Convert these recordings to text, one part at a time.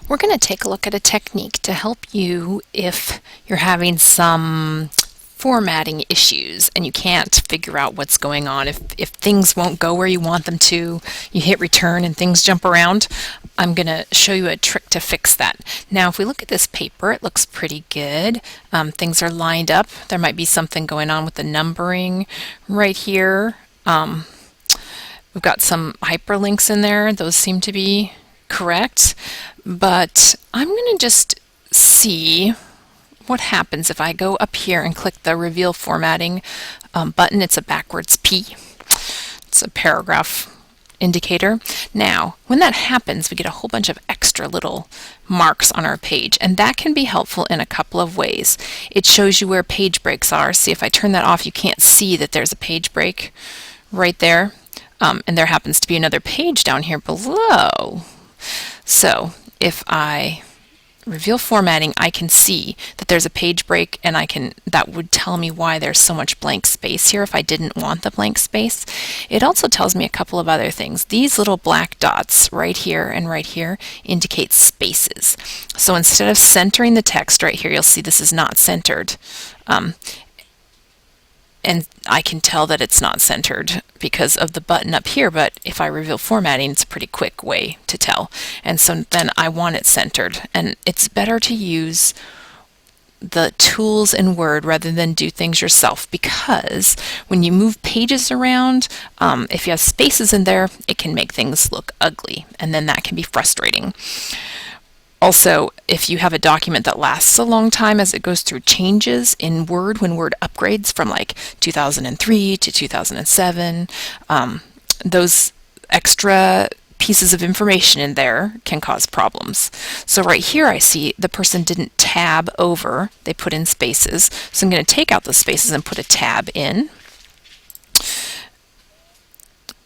We're going to take a look at a technique to help you if you're having some formatting issues and you can't figure out what's going on. If things won't go where you want them to, you hit return and things jump around, I'm going to show you a trick to fix that. Now, if we look at this paper, it looks pretty good. Things are lined up. There might be something going on with the numbering right here. We've got some hyperlinks in there. Those seem to be correct, but I'm going to just see what happens if I go up here and click the Reveal Formatting button. It's a backwards P. It's a paragraph indicator. Now, when that happens, we get a whole bunch of extra little marks on our page, and that can be helpful in a couple of ways. It shows you where page breaks are. See, if I turn that off, you can't see that there's a page break right there, and there happens to be another page down here below. So if I reveal formatting, I can see that there's a page break, and that would tell me why there's so much blank space here if I didn't want the blank space. It also tells me a couple of other things. These little black dots right here and right here indicate spaces. So instead of centering the text right here, you'll see this is not centered. And I can tell that it's not centered because of the button up here, but if I reveal formatting, it's a pretty quick way to tell. And so then I want it centered. And it's better to use the tools in Word rather than do things yourself, because when you move pages around, if you have spaces in there, it can make things look ugly, and then that can be frustrating. Also, if you have a document that lasts a long time as it goes through changes in Word, when Word upgrades from like 2003 to 2007, those extra pieces of information in there can cause problems. So right here I see the person didn't tab over, they put in spaces. So I'm going to take out the spaces and put a tab in.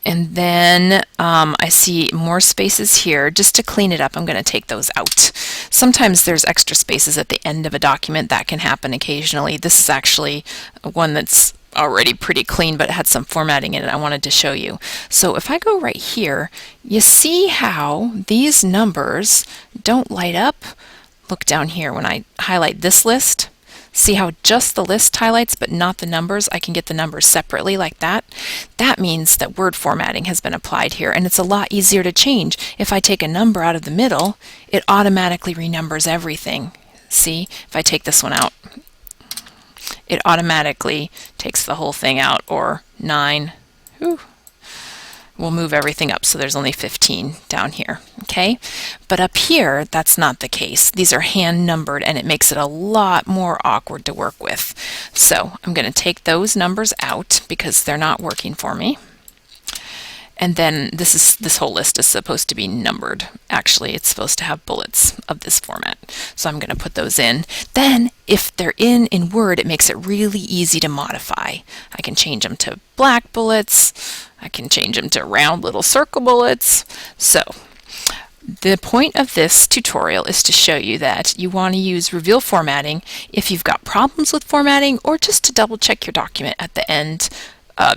And then I see more spaces here. Just to clean it up, I'm going to take those out. Sometimes there's extra spaces at the end of a document. That can happen occasionally. This is actually one that's already pretty clean, but it had some formatting in it I wanted to show you. So if I go right here, you see how these numbers don't light up? Look down here when I highlight this list. See how just the list highlights but not the numbers? I can get the numbers separately like that. That means that word formatting has been applied here, and it's a lot easier to change. If I take a number out of the middle, it automatically renumbers everything. See, if I take this one out, it automatically takes the whole thing out, or 9. Whew. We'll move everything up so there's only 15 down here, okay? But up here, that's not the case. These are hand numbered, and it makes it a lot more awkward to work with. So I'm going to take those numbers out because they're not working for me. And then this whole list is supposed to be numbered. Actually, it's supposed to have bullets of this format. So I'm going to put those in. Then, if they're in Word, it makes it really easy to modify. I can change them to black bullets. I can change them to round little circle bullets. So the point of this tutorial is to show you that you want to use Reveal Formatting if you've got problems with formatting, or just to double check your document at the end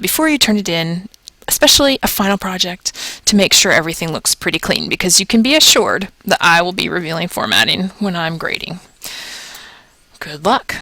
before you turn it in, especially a final project, to make sure everything looks pretty clean, because you can be assured that I will be revealing formatting when I'm grading. Good luck!